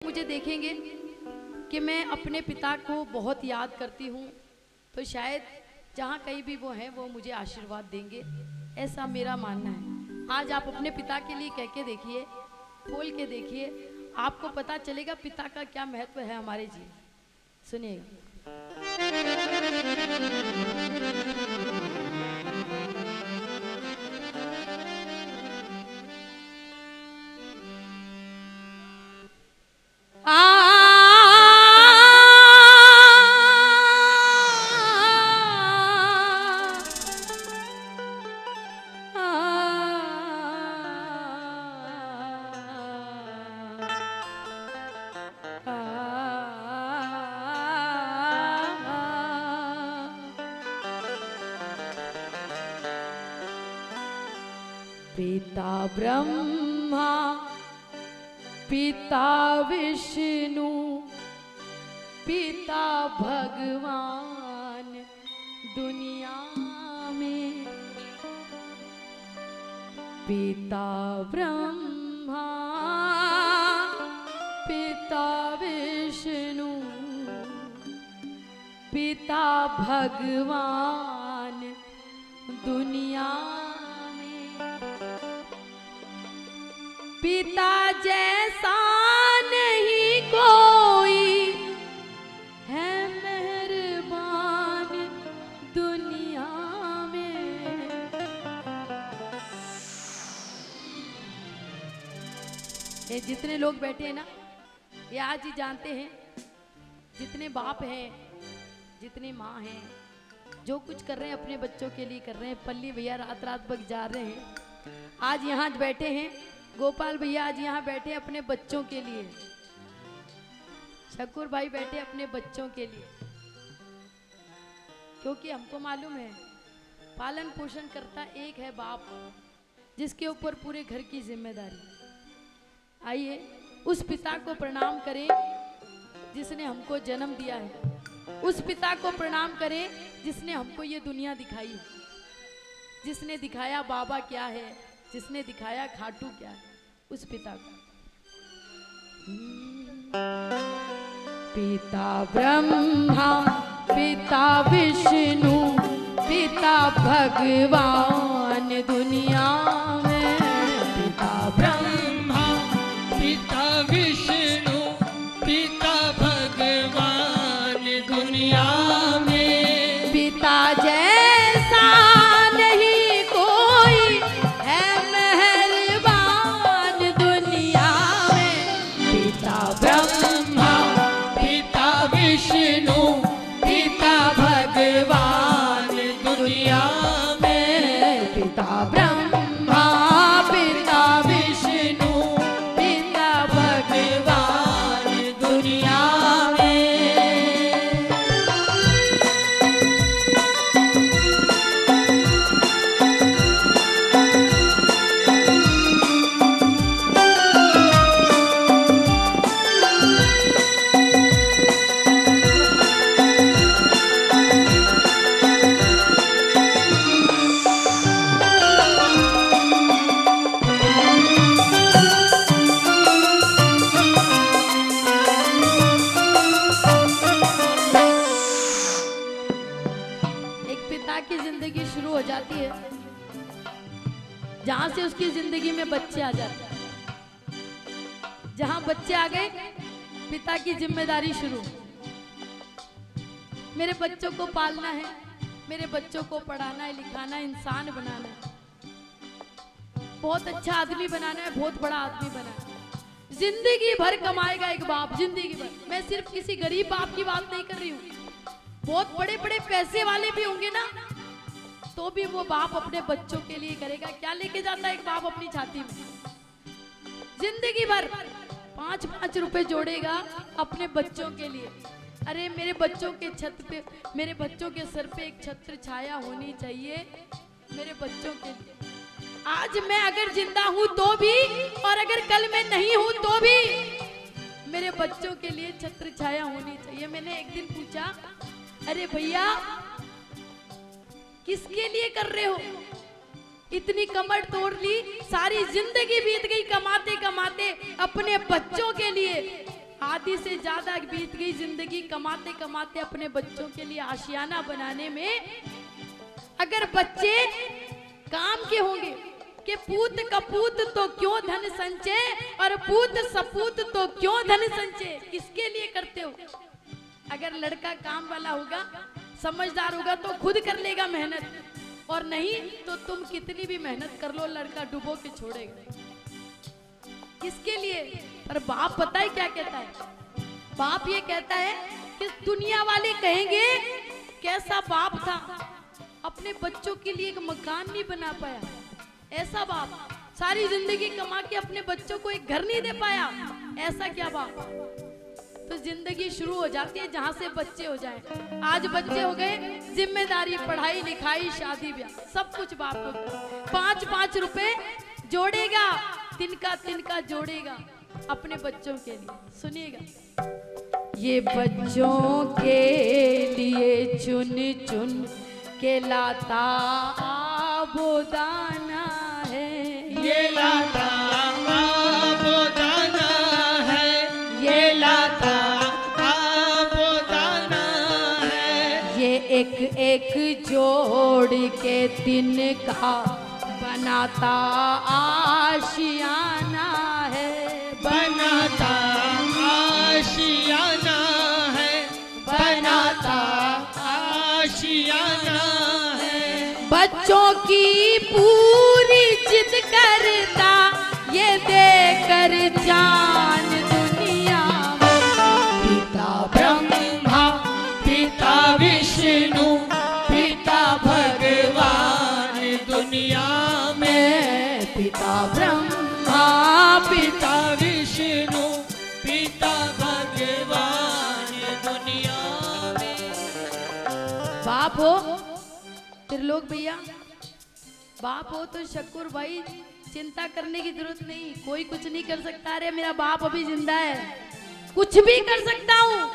मुझे देखेंगे कि मैं अपने पिता को बहुत याद करती हूँ, तो शायद जहाँ कहीं भी वो हैं वो मुझे आशीर्वाद देंगे, ऐसा मेरा मानना है। आज आप अपने पिता के लिए कह के देखिए, बोल के देखिए, आपको पता चलेगा पिता का क्या महत्व है हमारे जीवन। सुनिएगा। पिता ब्रह्मा पिता विष्णु पिता भगवान दुनिया में। पिता ब्रह्मा पिता विष्णु पिता भगवान दुनिया। पिता जैसा नहीं कोई है मेहरबान दुनिया में। ये जितने लोग बैठे हैं ना, ये आज ही जानते हैं, जितने बाप हैं, जितनी माँ हैं, जो कुछ कर रहे हैं अपने बच्चों के लिए कर रहे हैं। पल्ली भैया रात रात भर जा रहे हैं, आज यहाँ बैठे हैं। गोपाल भैया आज यहाँ बैठे अपने बच्चों के लिए। शकुर भाई बैठे अपने बच्चों के लिए, क्योंकि हमको मालूम है पालन पोषण करता एक है बाप, जिसके ऊपर पूरे घर की जिम्मेदारी। आइए उस पिता को प्रणाम करें जिसने हमको जन्म दिया है, उस पिता को प्रणाम करें जिसने हमको ये दुनिया दिखाई है, जिसने दिखाया बाबा क्या है, जिसने दिखाया खाटू क्या है, उस पिता को। पिता ब्रह्मा पिता विष्णु पिता भगवान दुनिया में। पिता ब्रह्मा पिता विष्णु पिता भगवान दुनिया में। पिता जैसा नहीं कोई है मेहरबान दुनिया में। पिता ब्रह्मा पिता विष्णु पिता भगवान दुनिया में। पिता ब्रह्मा पिता विष्णु पिता भगवान दुनिया में। शुरू हो जाती है जहां से उसकी जिंदगी में बच्चे आ जाते हैं। जहां बच्चे आ गए, पिता की जिम्मेदारी शुरू। मेरे बच्चों को पालना है, मेरे बच्चों को पढ़ाना है, लिखाना है, इंसान बनाना है, बहुत अच्छा आदमी बनाना है, बहुत बड़ा आदमी बनाना है। जिंदगी भर कमाएगा एक बाप, जिंदगी भर। मैं सिर्फ किसी गरीब बाप की बात नहीं कर रही हूँ, बहुत बड़े बड़े पैसे वाले भी होंगे ना, तो भी वो बाप अपने बच्चों के लिए करेगा। क्या लेके जाता है एक बाप अपनी छाती में? जिंदगी भर 5-5 रुपए जोड़ेगा अपने बच्चों के लिए। अरे मेरे बच्चों के छत पे, मेरे बच्चों के सर पे एक छत्र छाया होनी चाहिए मेरे बच्चों के लिए। आज मैं अगर जिंदा हूं तो भी, और अगर कल मैं नहीं हूं तो भी, मेरे बच्चों के लिए छत्र छाया होनी चाहिए। मैंने एक दिन पूछा, अरे भैया किसके लिए कर रहे हो? इतनी कमर तोड़ ली, सारी जिंदगी बीत गई कमाते कमाते अपने बच्चों के लिए। आधी से ज्यादा बीत गई जिंदगी कमाते कमाते अपने बच्चों के लिए आशियाना बनाने में। अगर बच्चे काम के होंगे कि पूत कपूत तो क्यों धन संचय और पूत सपूत तो क्यों धन संचय, किसके लिए करते हो? अगर लड़का काम वाला होगा, समझदार होगा तो खुद कर लेगा मेहनत, और नहीं तो तुम कितनी भी मेहनत कर लो लड़का डुबो के छोड़ेगा। किसके लिए? पर बाप पता है क्या कहता है? बाप ये कहता है कि दुनिया वाले कहेंगे कैसा बाप था, अपने बच्चों के लिए एक मकान नहीं बना पाया, ऐसा बाप। सारी जिंदगी कमा के अपने बच्चों को एक घर नहीं दे पाया, ऐसा क्या बाप। तो जिंदगी शुरू हो जाती है जहां से बच्चे हो जाएं। आज बच्चे हो गए, जिम्मेदारी, पढ़ाई लिखाई, शादी ब्याह, सब कुछ बाप को। 5-5 रुपए जोड़ेगा, तिनका तिनका जोड़ेगा अपने बच्चों के लिए। सुनिएगा, ये बच्चों के लिए चुन चुन के लाता वो दाना है, ये लाता वो दाना है, ये लाता वो दाना है। ये एक एक जोड़ के तिनका बनाता आशियाना है, बनाता आशियाना है, बनाता आशियाना है। बच्चों की पूरी जिद करता ये देकर जान दुनिया में। पिता ब्रह्मा, पिता विष्णु, पिता भगवान दुनिया में। पिता ब्रह्मा, पिता विष्णु, पिता भगवान दुनिया में। बाप हो त्रिलोक भैया, बाप हो तो शक्कुर भाई, चिंता करने की जरूरत नहीं, कोई कुछ नहीं कर सकता। अरे मेरा बाप अभी जिंदा है, कुछ भी कर सकता हूँ,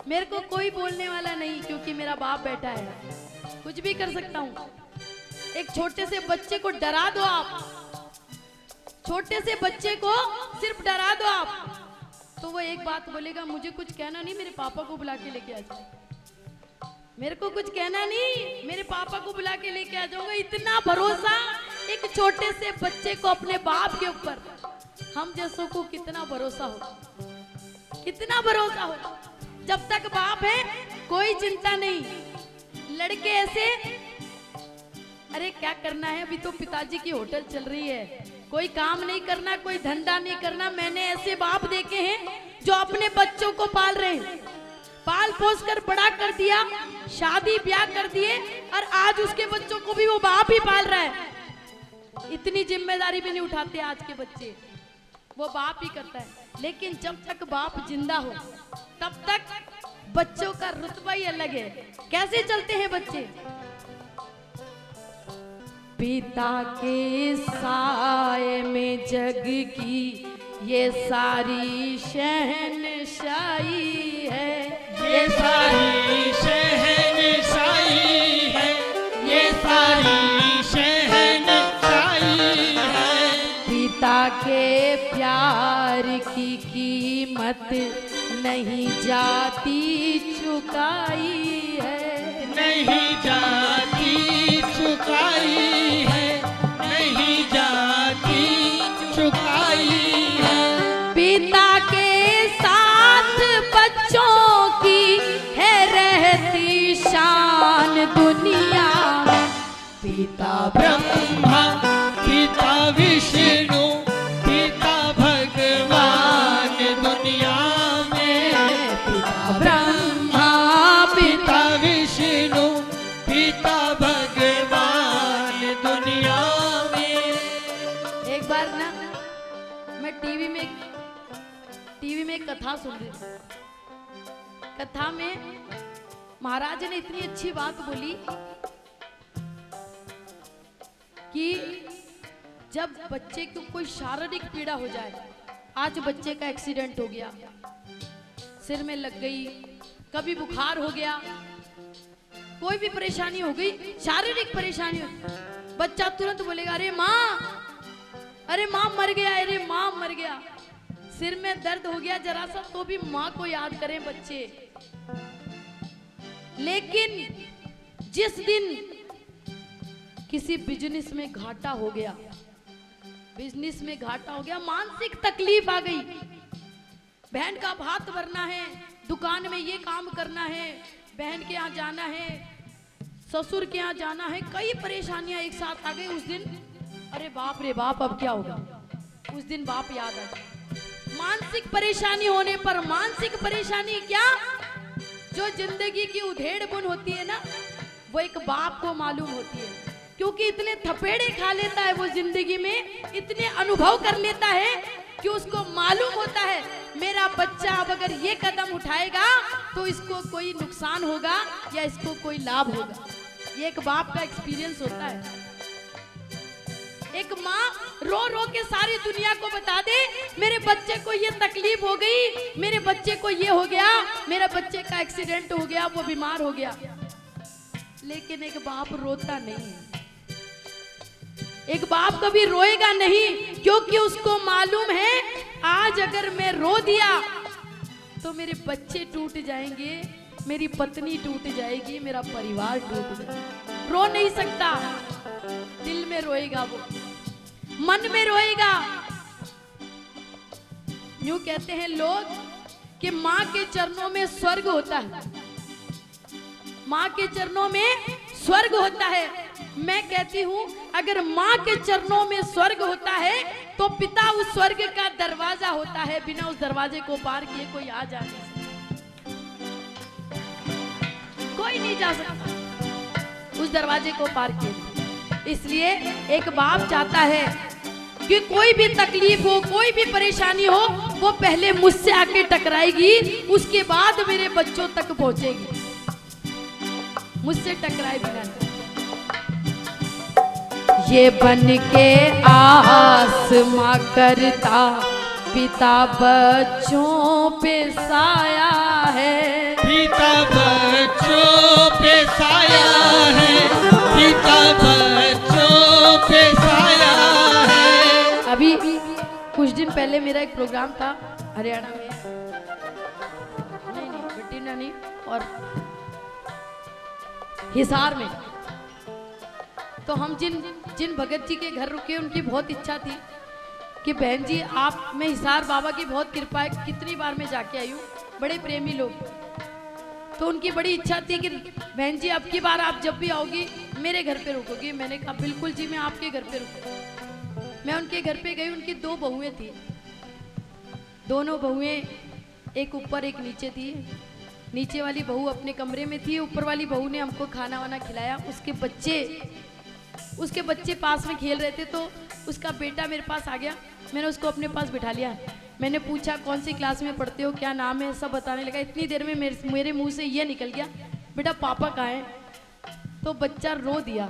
मेरे को कोई बोलने वाला नहीं, क्योंकि मेरा बाप बैठा है, कुछ भी कर सकता हूँ। एक छोटे से बच्चे को डरा दो आप, छोटे से बच्चे को सिर्फ डरा दो आप, तो वो एक बात बोलेगा, मुझे कुछ कहना नहीं, मेरे पापा को बुला के लेके आ जाओ। मेरे को कुछ कहना नहीं, मेरे पापा को बुला के लेके आ जाऊंगा। इतना भरोसा एक छोटे से बच्चे को अपने बाप के ऊपर। हम जैसों को कितना भरोसा हो, कितना भरोसा हो। जब तक बाप है कोई चिंता नहीं। लड़के ऐसे, अरे क्या करना है, अभी तो पिताजी की होटल चल रही है, कोई काम नहीं करना, कोई धंधा नहीं करना। मैंने ऐसे बाप देखे हैं जो अपने बच्चों को पाल रहे हैं, पाल पोस कर बड़ा कर दिया, शादी ब्याह कर दिए, और आज उसके बच्चों को भी वो बाप ही पाल रहा है। इतनी जिम्मेदारी भी नहीं उठाते आज के बच्चे, वो बाप ही करता है। लेकिन जब तक बाप जिंदा हो तब तक बच्चों का रुतबा ही अलग है। कैसे चलते हैं बच्चे? पिता के साए में जग की ये सारी शहनशाही है, ये सारी शहनशाही है, ये सारी शहनशाही है। पिता के प्यार की कीमत नहीं जाती चुकाई है, नहीं जाती चुकाई है, नहीं जाती चुकाई है। पिता के साथ बच्चों की है रहती शान दुनिया में। पिता ब्रह्मा, पिता विष्णु, पिता भगवान दुनिया में। पिता ब्रह्मा, पिता विष्णु, पिता भगवान दुनिया में। एक बार ना मैं टीवी में एक कथा सुन रही थी। कथा में महाराज ने इतनी अच्छी बात बोली कि जब बच्चे को कोई शारीरिक पीड़ा हो जाए, आज बच्चे का एक्सीडेंट हो गया, सिर में लग गई, कभी बुखार हो गया, कोई भी परेशानी हो गई, शारीरिक परेशानी हो, बच्चा तुरंत बोलेगा अरे माँ मर गया, अरे माँ मर गया। सिर में दर्द हो गया जरा सा तो भी माँ को याद करें बच्चे। लेकिन जिस दिन किसी बिजनेस में घाटा हो गया, बिजनेस में घाटा हो गया, मानसिक तकलीफ आ गई, बहन का भात भरना है, दुकान में ये काम करना है, बहन के यहाँ जाना है, ससुर के यहाँ जाना है, कई परेशानियां एक साथ आ गई। उस दिन अरे बाप रे बाप अब क्या होगा, उस दिन बाप याद आ गया। मानसिक परेशानी होने पर, मानसिक परेशानी क्या, जो जिंदगी की उधेड़ बुन होती है ना, वो एक बाप को मालूम होती है, क्योंकि इतने थपेड़े खा लेता है वो जिंदगी में, इतने अनुभव कर लेता है कि उसको मालूम होता है मेरा बच्चा अब अगर ये कदम उठाएगा तो इसको कोई नुकसान होगा या इसको कोई लाभ होगा। ये एक बाप का एक्सपीरियंस होता है। एक माँ रो रो के सारी दुनिया को बता दे मेरे बच्चे को ये तकलीफ हो गई, मेरे बच्चे को ये हो गया, मेरे बच्चे का एक्सीडेंट हो गया, वो बीमार हो गया, लेकिन एक बाप रोता नहीं है। एक बाप कभी रोएगा नहीं, क्योंकि उसको मालूम है आज अगर मैं रो दिया तो मेरे बच्चे टूट जाएंगे, मेरी पत्नी टूट जाएगी, मेरा परिवार टूट जाएगा। रो नहीं सकता, दिल में रोएगा, वो मन में रोएगा। यूं कहते हैं लोग कि माँ के चरणों में स्वर्ग होता है, माँ के चरणों में स्वर्ग होता है। मैं कहती हूँ अगर माँ के चरणों में स्वर्ग होता है तो पिता उस स्वर्ग का दरवाजा होता है, बिना उस दरवाजे को पार किए कोई आ जा नहीं सकता, कोई नहीं जा सकता उस दरवाजे को पार किए। इसलिए एक बाप चाहता है कि कोई भी तकलीफ हो, कोई भी परेशानी हो, वो पहले मुझसे आके टकराएगी, उसके बाद मेरे बच्चों तक पहुंचेगी, मुझसे टकराए बिना नहीं। ये बन के आसमां करता पिता बच्चों पे साया है, पिता बच्चों पे साया है, पिता बच्चों पे साया है। अभी कुछ दिन पहले मेरा एक प्रोग्राम था हरियाणा में, नहीं बटिंडा नहीं, और हिसार में। तो हम जिन भगत जी के घर रुके, उनकी बहुत इच्छा थी कि बहन जी आप, मैं हिसार बाबा की बहुत कृपा है, कितनी बार मैं जाके आई हूँ, बड़े प्रेमी लोग, तो उनकी बड़ी इच्छा थी कि बहन जी अब की बार आप जब भी आओगी मेरे घर पे रुकोगी। मैंने कहा बिल्कुल जी, मैं आपके घर पे रुकूंगी। मैं उनके घर पे गई, उनकी 2 बहुएं थी, दोनों बहुएं एक ऊपर एक नीचे थी। नीचे वाली बहू अपने कमरे में थी, ऊपर वाली बहू ने हमको खाना वाना खिलाया। उसके बच्चे पास में खेल रहे थे, तो उसका बेटा मेरे पास आ गया, मैंने उसको अपने पास बिठा लिया। मैंने पूछा कौन सी क्लास में पढ़ते हो, क्या नाम है, सब बताने लगा। इतनी देर में मेरे मुंह से ये निकल गया, बेटा पापा कहाँ हैं? तो बच्चा रो दिया।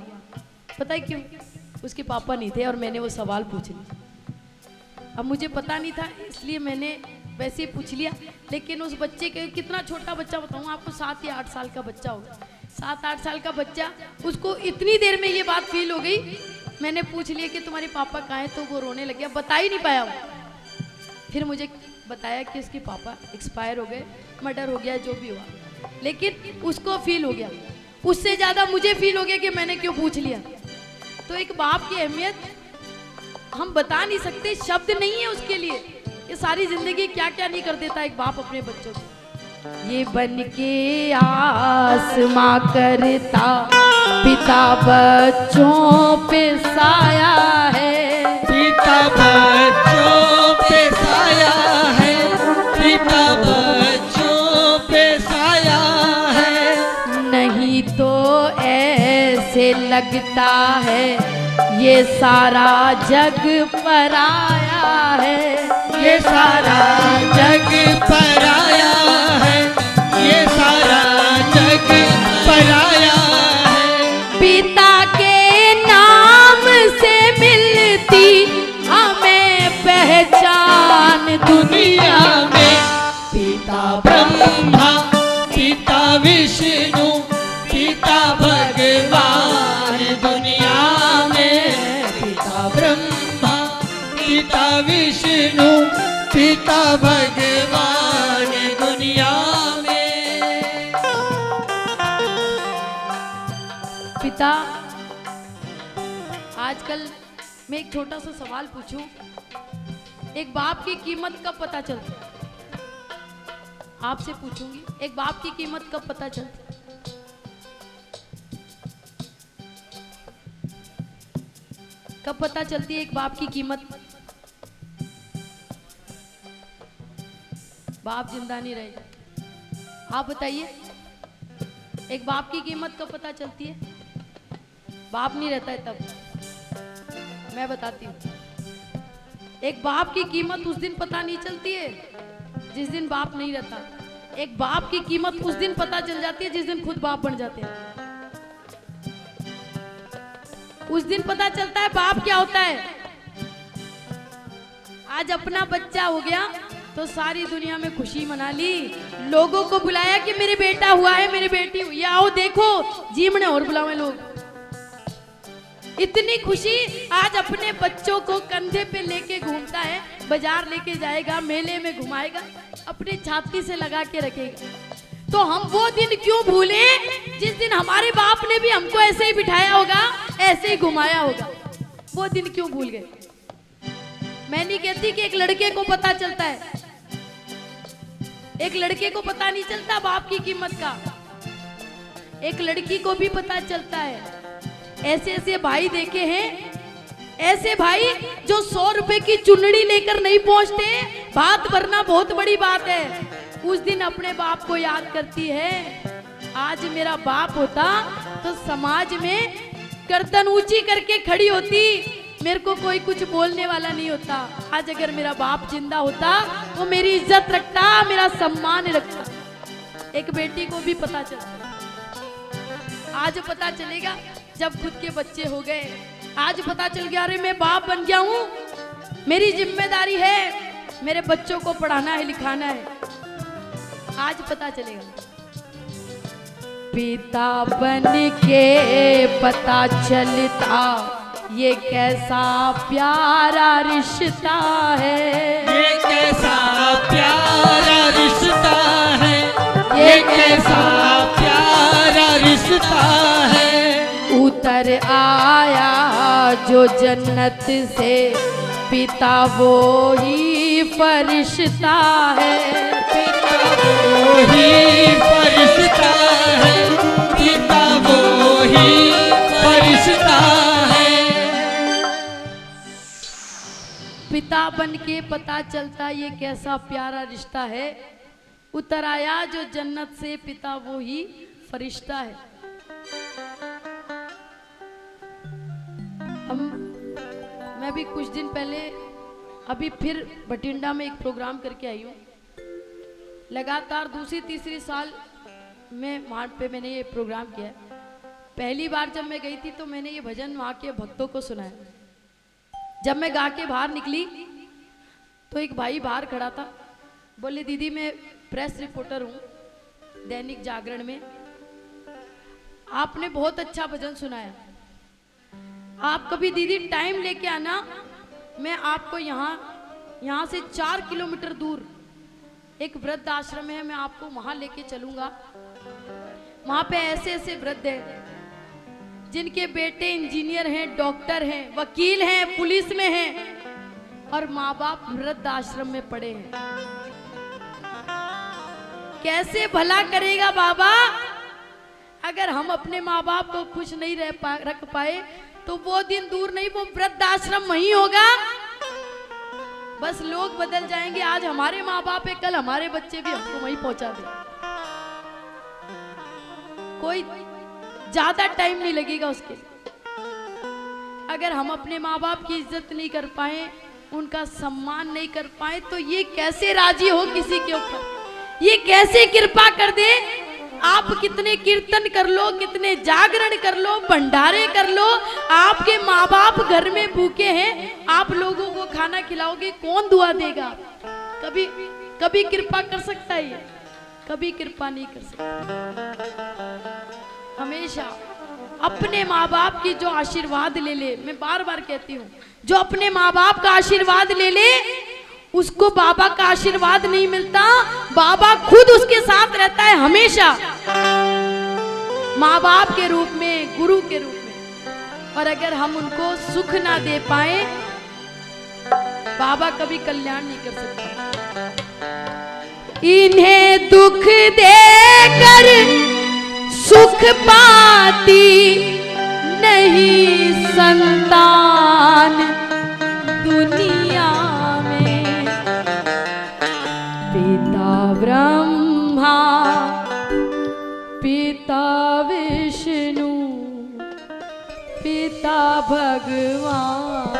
पता है क्यों? उसके पापा नहीं थे और मैंने वो सवाल पूछ लिया। अब मुझे पता नहीं था, इसलिए मैंने वैसे ही पूछ लिया। लेकिन उस बच्चे के, कितना छोटा बच्चा बताऊँ आपको, 7 या 8 साल का बच्चा होगा, 7-8 साल का बच्चा, उसको इतनी देर में ये बात फील हो गई। मैंने पूछ लिया कि तुम्हारे पापा कहाँ हैं, तो वो रोने लग गया, बता ही नहीं पाया वो। फिर मुझे बताया कि उसके पापा एक्सपायर हो गए, मर्डर हो गया, जो भी हुआ, लेकिन उसको फील हो गया। उससे ज़्यादा मुझे फील हो गया कि मैंने क्यों पूछ लिया। तो एक बाप की अहमियत हम बता नहीं सकते, शब्द नहीं है उसके लिए। ये सारी जिंदगी क्या क्या नहीं कर देता एक बाप अपने बच्चों को। ये बन के आसमां करता पिता बच्चों पे साया है, पिता बच्चों पे साया है, पिता बच्चों पे साया है। नहीं तो ऐसे लगता है ये सारा जग पराया है, ये सारा जग पराया है, ये सारा जग पराया है। पिता के नाम से मिलती हमें पहचान दुनिया में। पिता ब्रह्मा, पिता विष्णु, पिता भगवान दुनिया में। पिता ब्रह्मा, पिता विष्णु, पिता पिता भगवान दुनिया में। पिता, आजकल मैं एक छोटा सा सवाल पूछूं, एक बाप की कीमत कब पता चलती है? आपसे पूछूंगी, एक बाप की कीमत कब पता चलती है? कब पता चलती है एक बाप की कीमत? बाप जिंदा नहीं रहेगा। आप बताइए, एक बाप की कीमत कब पता चलती है? बाप नहीं रहता है तब। मैं बताती हूँ, एक बाप की कीमत उस दिन पता नहीं चलती है जिस दिन बाप नहीं रहता। एक बाप की कीमत उस दिन पता चल जाती है जिस दिन खुद बाप बन जाते हैं। उस दिन पता चलता है बाप क्या होता है। आज अपना बच्चा हो गया तो सारी दुनिया में खुशी मना ली, लोगों को बुलाया कि मेरे बेटा हुआ है, मेरी बेटी हुई है, आओ देखो, जीमने और बुलावे लोग। इतनी खुशी। आज अपने बच्चों को कंधे पे लेके घूमता है, बाजार लेके जाएगा, मेले में घुमाएगा, अपनी छाती से लगा के रखेगा। तो हम वो दिन क्यों भूले जिस दिन हमारे बाप ने भी हमको ऐसे ही बिठाया होगा, ऐसे ही घुमाया होगा? वो दिन क्यों भूल गए? मैं नहीं कहती कि एक लड़के को पता चलता है, एक लड़के को पता नहीं चलता बाप की कीमत का, एक लड़की को भी पता चलता है। ऐसे ऐसे भाई देखे हैं, ऐसे भाई जो 100 रुपए की चुनड़ी लेकर नहीं पहुंचते, भात भरना बहुत बड़ी बात है, उस दिन अपने बाप को याद करती है। आज मेरा बाप होता तो समाज में गर्दन ऊंची करके खड़ी होती, मेरे को कोई कुछ बोलने वाला नहीं होता। आज अगर मेरा बाप जिंदा होता वो मेरी इज्जत रखता, मेरा सम्मान रखता। एक बेटी को भी पता चलता, आज पता चलेगा जब खुद के बच्चे हो गए। आज पता चल गया, अरे मैं बाप बन गया हूँ, मेरी जिम्मेदारी है, मेरे बच्चों को पढ़ाना है, लिखाना है। आज पता चलेगा। पिता बन के पता चलता ये कैसा प्यारा रिश्ता है, ये कैसा प्यारा रिश्ता है, ये कैसा प्यारा रिश्ता है। उतर आया जो जन्नत से, पिता वो ही फरिश्ता है, पिता वो ही फरिश्ता है, पिता वो ही फरिश्ता है। पिता बन के पता चलता ये कैसा प्यारा रिश्ता है। उतर आया जो जन्नत से, पिता वो ही फरिश्ता है। मैं भी कुछ दिन पहले अभी फिर बठिंडा में एक प्रोग्राम करके आई हूँ। लगातार दूसरी तीसरी साल में वहाँ पे मैंने ये प्रोग्राम किया है। पहली बार जब मैं गई थी तो मैंने ये भजन वहाँ के भक्तों को सुनाया। जब मैं गा के बाहर निकली तो एक भाई बाहर खड़ा था, बोले दीदी मैं प्रेस रिपोर्टर हूँ दैनिक जागरण में, आपने बहुत अच्छा भजन सुनाया, आप कभी दीदी टाइम लेके आना, मैं आपको यहाँ से 4 किलोमीटर दूर एक वृद्ध आश्रम है, मैं आपको वहां लेके चलूंगा। वहां पे ऐसे ऐसे वृद्ध हैं जिनके बेटे इंजीनियर हैं, डॉक्टर हैं, वकील हैं, पुलिस में हैं और माँ बाप वृद्ध आश्रम में पड़े हैं। कैसे भला करेगा बाबा अगर हम अपने माँ बाप को खुश नहीं रख पाए तो वो दिन दूर नहीं, वो वृद्ध आश्रम वहीं होगा। बस लोग बदल जाएंगे, आज हमारे माँ बाप है, कल हमारे बच्चे भी हमको वहीं पहुंचा दे। कोई ज्यादा टाइम नहीं लगेगा उसके लिए। अगर हम अपने माँ बाप की इज्जत नहीं कर पाए, उनका सम्मान नहीं कर पाए, तो ये कैसे राजी हो किसी के ऊपर, ये कैसे कृपा कर दे। आप कितने कीर्तन कर लो, कितने जागरण कर लो, भंडारे कर लो, आपके माँ बाप घर में भूखे हैं, आप लोगों को खाना खिलाओगे, कौन दुआ देगा? कभी कभी कृपा कर सकता है ये? कभी कृपा नहीं कर सकता। हमेशा अपने माँ बाप की जो आशीर्वाद ले ले, मैं बार बार कहती हूँ, जो अपने माँ बाप का आशीर्वाद ले ले उसको बाबा का आशीर्वाद नहीं मिलता, बाबा खुद उसके साथ रहता है हमेशा, माँ बाप के रूप में, गुरु के रूप में। और अगर हम उनको सुख ना दे पाए, बाबा कभी कल्याण नहीं कर सकता। इन्हें दुख देकर सुख पाती नहीं संतान दुनिया में। पिता ब्रह्मा पिता विष्णु पिता भगवान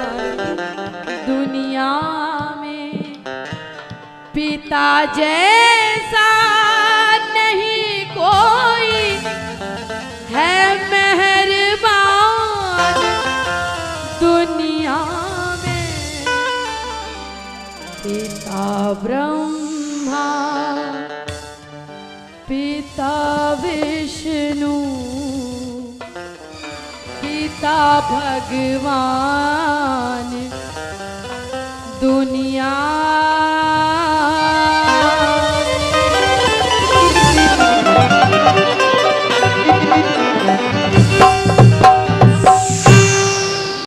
दुनिया में, पिता जैसा नहीं कोई है मेहरबान दुनिया में। पिता ब्रह्मा पिता विष्णु पिता भगवान दुनिया